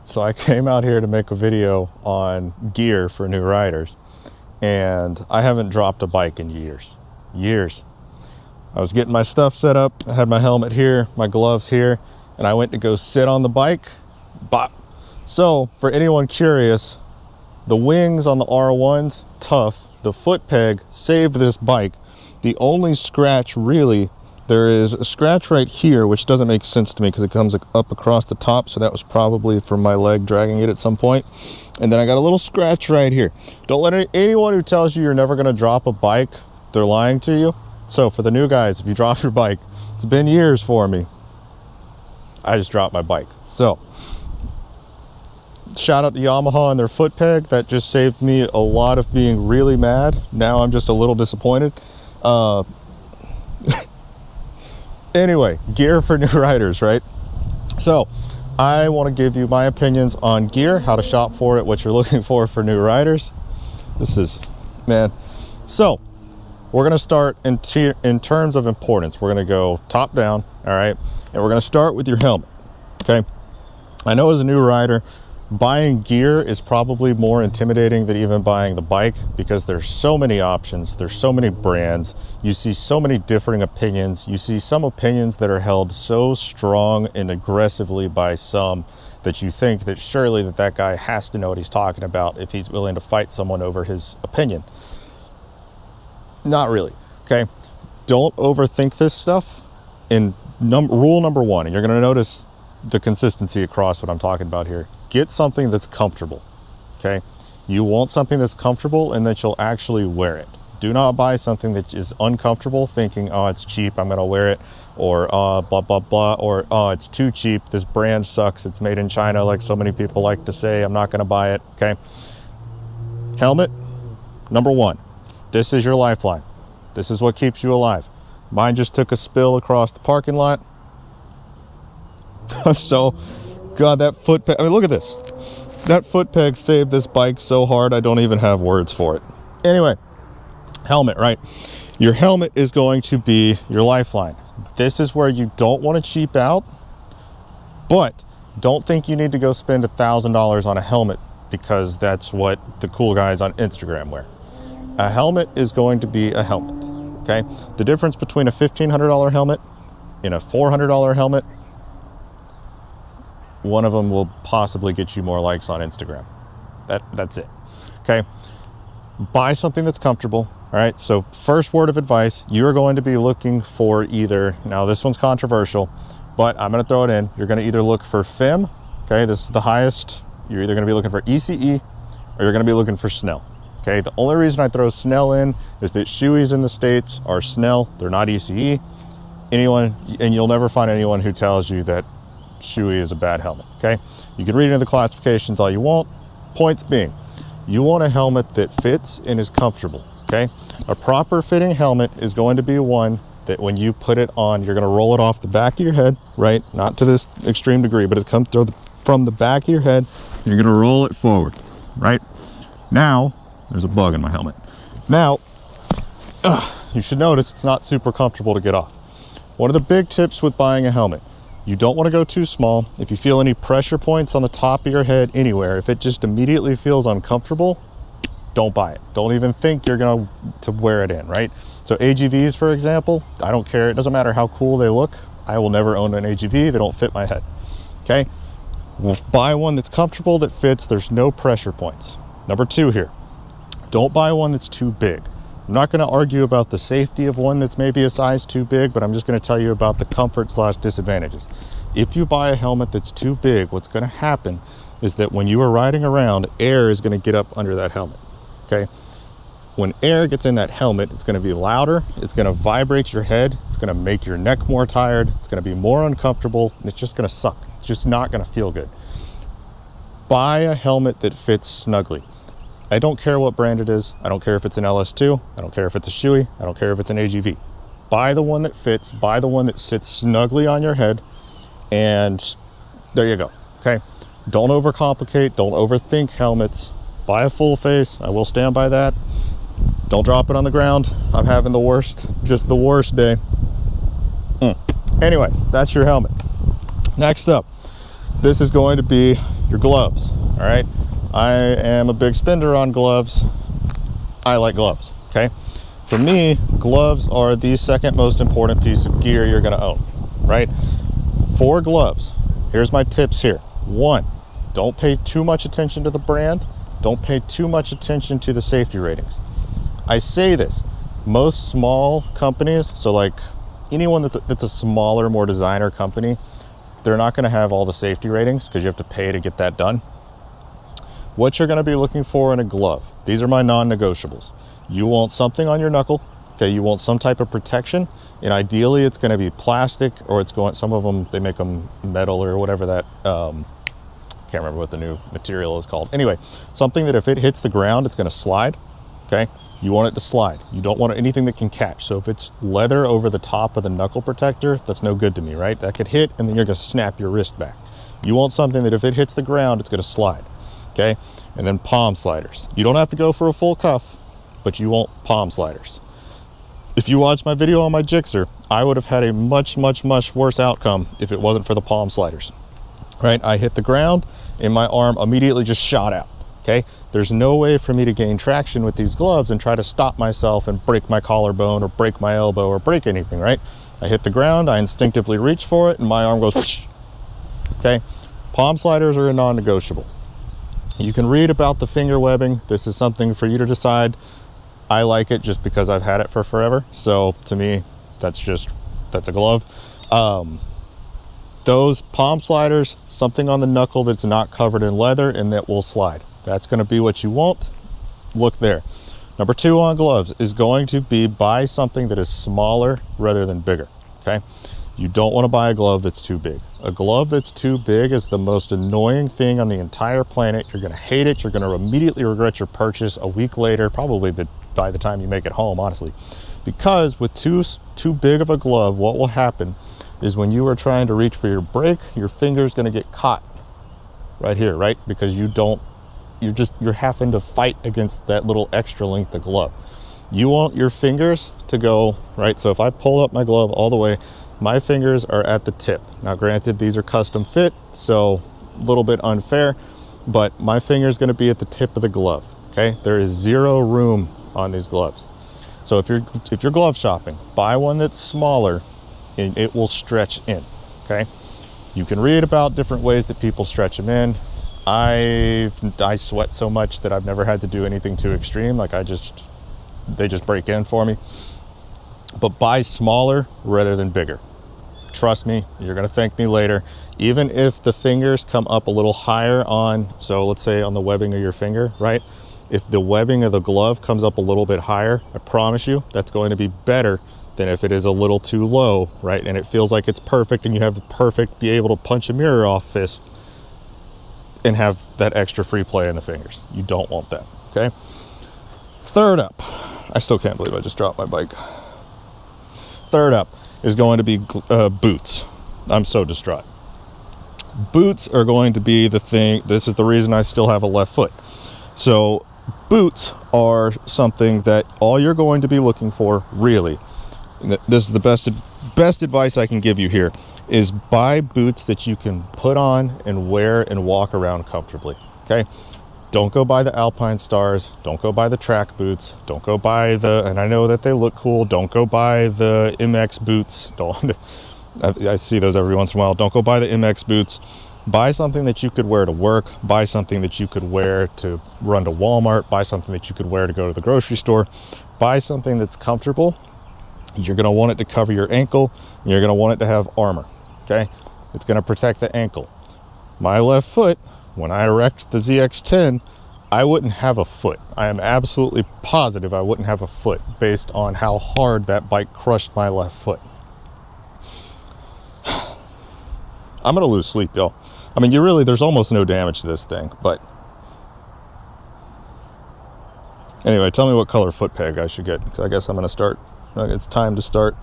So I came out here to make a video on gear for new riders, and I haven't dropped a bike in years. I was getting my stuff set up. I had my helmet here, my gloves here, and I went to go sit on the bike. Bop. So for anyone curious, the wings on the R1s, tough. The foot peg saved this bike. The only scratch really, there is a scratch right here, which doesn't make sense to me because it comes up across the top. So that was probably from my leg dragging it at some point. And then I got a little scratch right here. Don't let anyone who tells you you're never going to drop a bike, they're lying to you. So for the new guys, if you drop your bike, it's been years for me. I just dropped my bike. So shout out to Yamaha and their foot peg. That just saved me a lot of being really mad. Now I'm just a little disappointed. Anyway, gear for new riders, right? So I want to give you my opinions on gear, how to shop for it, what you're looking for new riders. This is, man. So we're going to start in terms of importance. We're going to go top down, all right? And we're going to start with your helmet, okay? I know as a new rider, buying gear is probably more intimidating than even buying the bike because there's so many options, there's so many brands, you see so many differing opinions, you see some opinions that are held so strong and aggressively by some that you think that surely that guy has to know what he's talking about if he's willing to fight someone over his opinion. Not really, okay? Don't overthink this stuff. In rule number one, and you're gonna notice the consistency across what I'm talking about here. Get something that's comfortable, okay? You want something that's comfortable and that you'll actually wear it. Do not buy something that is uncomfortable thinking, oh, it's cheap, I'm gonna wear it, or blah, blah, blah, or oh, it's too cheap, this brand sucks, it's made in China, like so many people like to say, I'm not gonna buy it, okay? Helmet, number one. This is your lifeline. This is what keeps you alive. Mine just took a spill across the parking lot. So, God, that foot peg, I mean, look at this. That foot peg saved this bike so hard, I don't even have words for it. Anyway, helmet, right? Your helmet is going to be your lifeline. This is where you don't want to cheap out, but don't think you need to go spend $1,000 on a helmet because that's what the cool guys on Instagram wear. A helmet is going to be a helmet, okay? The difference between a $1,500 helmet and a $400 helmet, one of them will possibly get you more likes on Instagram. That's it, okay? Buy something that's comfortable, all right? So first word of advice, you're going to be looking for either, now this one's controversial, but I'm gonna throw it in. You're gonna either look for FIM, okay? This is the highest. You're either gonna be looking for ECE or you're gonna be looking for Snell, okay? The only reason I throw Snell in is that shoeies in the States are Snell, they're not ECE. Anyone, and you'll never find anyone who tells you that shoei is a bad helmet, okay? You can read into the classifications all you want. Points being, you want a helmet that fits and is comfortable, okay? A proper fitting helmet is going to be one that when you put it on, you're gonna roll it off the back of your head, right? Not to this extreme degree, but it's come from the back of your head, and you're gonna roll it forward, right? Now, there's a bug in my helmet. Now, you should notice it's not super comfortable to get off. One of the big tips with buying a helmet, you don't want to go too small. If you feel any pressure points on the top of your head anywhere, if it just immediately feels uncomfortable, don't buy it. Don't even think you're going to wear it in, right? So AGVs, for example, I don't care. It doesn't matter how cool they look. I will never own an AGV. They don't fit my head, okay? We'll buy one that's comfortable, that fits. There's no pressure points. Number two here, don't buy one that's too big. I'm not going to argue about the safety of one that's maybe a size too big, but I'm just going to tell you about the comfort / disadvantages. If you buy a helmet that's too big, what's going to happen is that when you are riding around, air is going to get up under that helmet, okay? When air gets in that helmet, it's going to be louder, it's going to vibrate your head, it's going to make your neck more tired, it's going to be more uncomfortable, and it's just going to suck. It's just not going to feel good. Buy a helmet that fits snugly. I don't care what brand it is. I don't care if it's an LS2. I don't care if it's a shoei. I don't care if it's an AGV. Buy the one that fits. Buy the one that sits snugly on your head. And there you go, okay? Don't overcomplicate. Don't overthink helmets. Buy a full face. I will stand by that. Don't drop it on the ground. I'm having just the worst day. Anyway, that's your helmet. Next up, this is going to be your gloves. All right, I am a big spender on gloves. I like gloves. Okay, for me, gloves are the second most important piece of gear you're going to own. Right, for gloves, here's my tips here. One, don't pay too much attention to the brand. Don't pay too much attention to the safety ratings. I say this, most small companies, so like anyone that's a smaller, more designer company, they're not going to have all the safety ratings because you have to pay to get that done. What you're going to be looking for in a glove, these are my non-negotiables. You want something on your knuckle, okay? You want some type of protection, and ideally it's going to be plastic, or it's going, some of them, they make them metal or whatever that, can't remember what the new material is called. Anyway, something that if it hits the ground, it's going to slide, okay? You want it to slide. You don't want anything that can catch. So if it's leather over the top of the knuckle protector, that's no good to me, right? That could hit, and then you're going to snap your wrist back. You want something that if it hits the ground, it's going to slide, okay? And then palm sliders. You don't have to go for a full cuff, but you want palm sliders. If you watch my video on my Gixxer, I would have had a much, much, much worse outcome if it wasn't for the palm sliders, right? I hit the ground, and my arm immediately just shot out. Okay, there's no way for me to gain traction with these gloves and try to stop myself and break my collarbone or break my elbow or break anything, right? I hit the ground, I instinctively reach for it, and my arm goes whoosh. Okay, palm sliders are a non-negotiable. You can read about the finger webbing. This is something for you to decide. I like it just because I've had it for forever. So to me, that's a glove. Those palm sliders, something on the knuckle that's not covered in leather and that will slide. That's going to be what you want. Look there. Number two on gloves is going to be buy something that is smaller rather than bigger. Okay, you don't want to buy a glove that's too big. A glove that's too big is the most annoying thing on the entire planet. You're going to hate it. You're going to immediately regret your purchase a week later, probably by the time you make it home, honestly. Because with too big of a glove, what will happen is when you are trying to reach for your brake, your finger is going to get caught right here, right? Because you're having to fight against that little extra length of glove. You want your fingers to go, right? So if I pull up my glove all the way, my fingers are at the tip. Now granted, these are custom fit, so a little bit unfair, but my finger is going to be at the tip of the glove, okay? There is zero room on these gloves. So if you're glove shopping, buy one that's smaller and it will stretch in, okay? You can read about different ways that people stretch them in. I sweat so much that I've never had to do anything too extreme. Like they just break in for me. But buy smaller rather than bigger. Trust me, you're gonna thank me later. Even if the fingers come up a little higher so let's say on the webbing of your finger, right? If the webbing of the glove comes up a little bit higher, I promise you that's going to be better than if it is a little too low, right? And it feels like it's perfect and you have the perfect, be able to punch a mirror off fist and have that extra free play in the fingers. You don't want that, okay? Third up, I still can't believe I just dropped my bike. Third up is going to be boots. I'm so distraught. Boots are going to be the thing. This is the reason I still have a left foot. So boots are something that all you're going to be looking for, really, this is the best advice I can give you here, is buy boots that you can put on and wear and walk around comfortably, okay? Don't go buy the Alpine Stars. Don't go buy the track boots. Don't go buy and I know that they look cool, don't go buy the MX boots. I see those every once in a while. Don't go buy the MX boots. Buy something that you could wear to work. Buy something that you could wear to run to Walmart. Buy something that you could wear to go to the grocery store. Buy something that's comfortable. You're gonna want it to cover your ankle. You're gonna want it to have armor. Okay, it's going to protect the ankle. My left foot, when I wrecked the ZX10, I wouldn't have a foot. I am absolutely positive I wouldn't have a foot based on how hard that bike crushed my left foot. I'm going to lose sleep, y'all. I mean, there's almost no damage to this thing, but anyway, tell me what color foot peg I should get, because I guess I'm going to start, it's time to start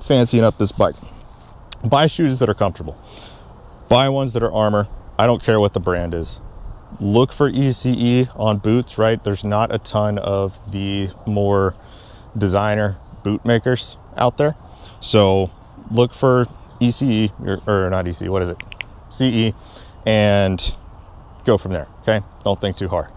fancying up this bike. Buy shoes that are comfortable. Buy ones that are armor. I don't care what the brand is. Look for ECE on boots, right? There's not a ton of the more designer boot makers out there. So look for ECE, or not ECE, what is it? CE, and go from there, okay? Don't think too hard.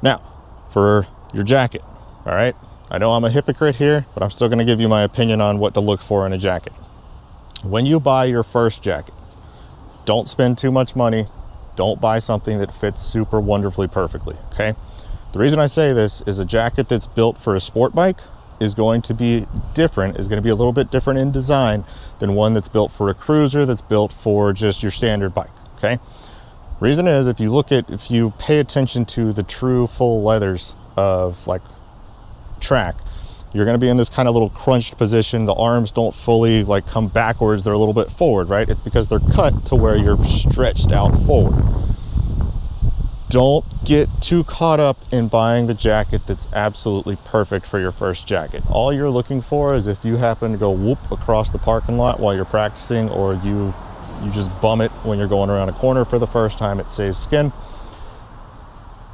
Now, for your jacket, all right? I know I'm a hypocrite here, but I'm still gonna give you my opinion on what to look for in a jacket. When you buy your first jacket, don't spend too much money. Don't buy something that fits super wonderfully perfectly, okay? The reason I say this is a jacket that's built for a sport bike is going to be different, is going to be a little bit different in design than one that's built for a cruiser, that's built for just your standard bike, okay? Reason is, if you pay attention to the true full leathers of like track, you're going to be in this kind of little crunched position. The arms don't fully like come backwards, they're a little bit forward, right? It's because they're cut to where you're stretched out forward. Don't get too caught up in buying the jacket that's absolutely perfect for your first jacket. All you're looking for is if you happen to go whoop across the parking lot while you're practicing, or you just bum it when you're going around a corner for the first time, it saves skin.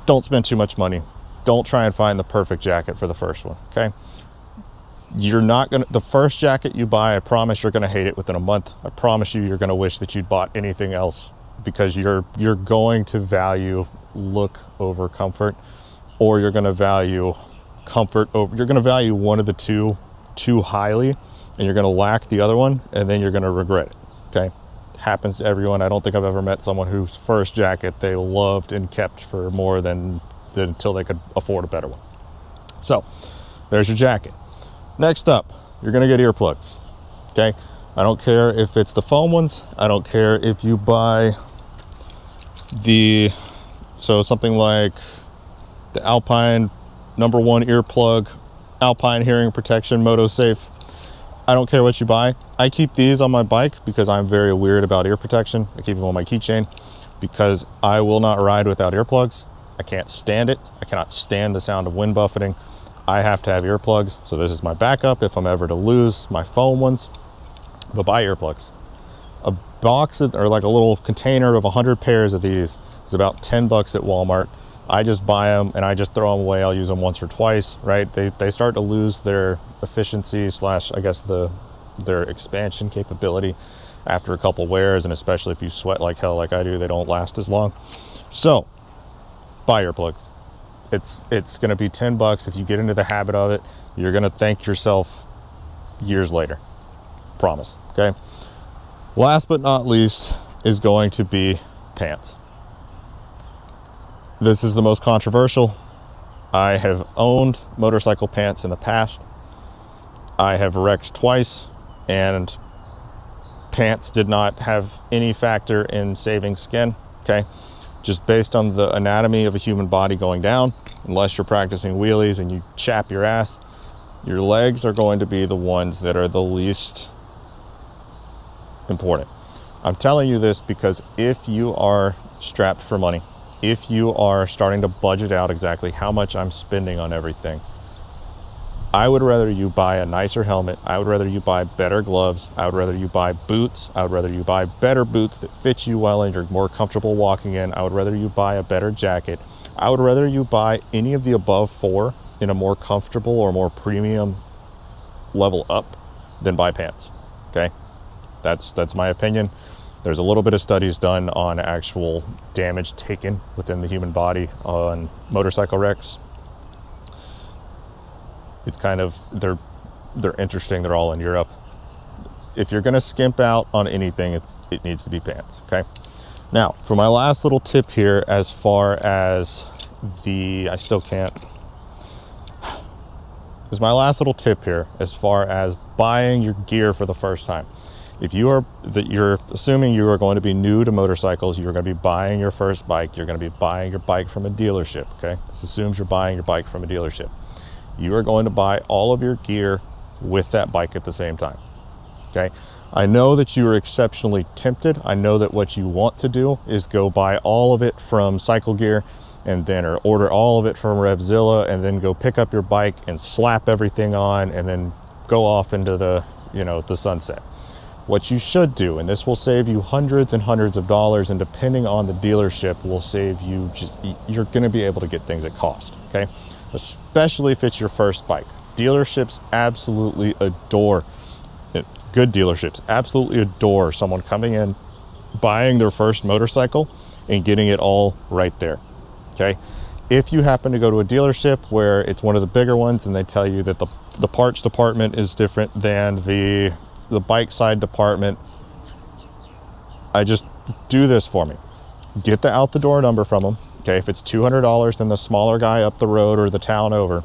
Don't spend too much money. Don't try and find the perfect jacket for the first one, okay? The first jacket you buy, I promise you're gonna hate it within a month. I promise you're gonna wish that you'd bought anything else, because you're going to value look over comfort, or you're going to value you're going to value one of the two too highly, and you're going to lack the other one, and then you're going to regret it, okay? Happens to everyone. I don't think I've ever met someone whose first jacket they loved and kept for more than until they could afford a better one. So there's your jacket. Next up, you're going to get earplugs, okay? I don't care if it's the foam ones. I don't care if you buy something like the Alpine #1 earplug, Alpine hearing protection, MotoSafe. I don't care what you buy. I keep these on my bike because I'm very weird about ear protection. I keep them on my keychain because I will not ride without earplugs. I can't stand it. I cannot stand the sound of wind buffeting. I have to have earplugs. So this is my backup if I'm ever to lose my foam ones. But buy earplugs. A box or like a little container of 100 pairs of these is about 10 bucks at Walmart. I just buy them and I just throw them away. I'll use them once or twice, right? They start to lose their efficiency / I guess their expansion capability after a couple wears, and especially if you sweat like hell like I do, they don't last as long. So buy earplugs. It's gonna be 10 bucks. If you get into the habit of it, you're gonna thank yourself years later. Promise, okay? Last but not least is going to be pants. This is the most controversial. I have owned motorcycle pants in the past. I have wrecked twice, and pants did not have any factor in saving skin, okay? Just based on the anatomy of a human body going down, unless you're practicing wheelies and you chap your ass, your legs are going to be the ones that are the least important. I'm telling you this because if you are strapped for money, if you are starting to budget out exactly how much I'm spending on everything, I would rather you buy a nicer helmet. I would rather you buy better gloves. I would rather you buy boots. I would rather you buy better boots that fit you well and you're more comfortable walking in. I would rather you buy a better jacket. I would rather you buy any of the above four in a more comfortable or more premium level up than buy pants, okay? That's my opinion. There's a little bit of studies done on actual damage taken within the human body on motorcycle wrecks. It's kind of, they're interesting. They're all in Europe. If you're gonna skimp out on anything, it needs to be pants, okay? Now, for my last little tip here, as far as my last little tip here, as far as buying your gear for the first time. If you're assuming you are going to be new to motorcycles, you're going to be buying your first bike, you're going to be buying your bike from a dealership, okay? This assumes you're buying your bike from a dealership. You are going to buy all of your gear with that bike at the same time, okay? I know that you are exceptionally tempted. I know that what you want to do is go buy all of it from Cycle Gear and then or order all of it from Revzilla and then go pick up your bike and slap everything on and then go off into the sunset. What you should do, and this will save you hundreds and hundreds of dollars, and depending on the dealership will save you, you're going to be able to get things at cost, okay? Especially if it's your first bike. Dealerships absolutely adore, good dealerships absolutely adore someone coming in buying their first motorcycle and getting it all right there. Okay. If you happen to go to a dealership where it's one of the bigger ones and they tell you that the parts department is different than the bike side department, I just do this for me. Get the out the door number from them. Okay. If it's $200, then the smaller guy up the road or the town over,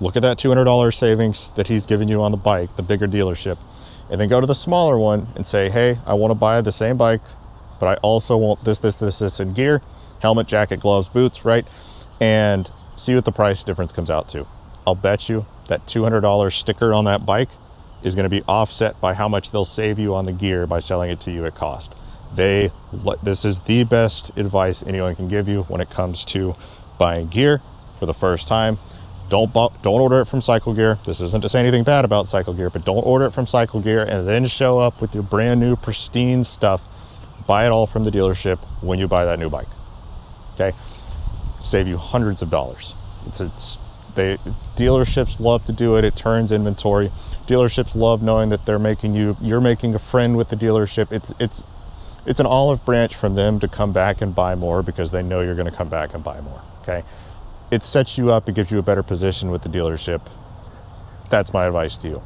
look at that $200 savings that he's giving you on the bike, the bigger dealership, and then go to the smaller one and say, hey, I want to buy the same bike, but I also want this in gear, helmet, jacket, gloves, boots, right? And see what the price difference comes out to. I'll bet you that $200 sticker on that bike is going to be offset by how much they'll save you on the gear by selling it to you at cost. This is the best advice anyone can give you when it comes to buying gear for the first time. Don't order it from Cycle Gear. This isn't to say anything bad about Cycle Gear, but don't order it from Cycle Gear and then show up with your brand new pristine stuff. Buy it all from the dealership when you buy that new bike. Okay, save you hundreds of dollars. Dealerships love to do it. It turns inventory. Dealerships love knowing that you're making a friend with the dealership. It's an olive branch from them to come back and buy more because they know you're going to come back and buy more. Okay, it sets you up. It gives you a better position with the dealership. That's my advice to you.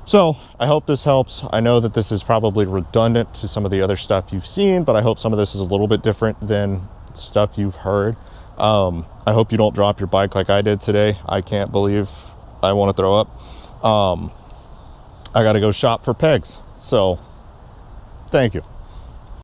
So I hope this helps. I know that this is probably redundant to some of the other stuff you've seen, but I hope some of this is a little bit different than stuff you've heard. I hope you don't drop your bike like I did today. I can't believe I want to throw up. I got to go shop for pegs. So thank you.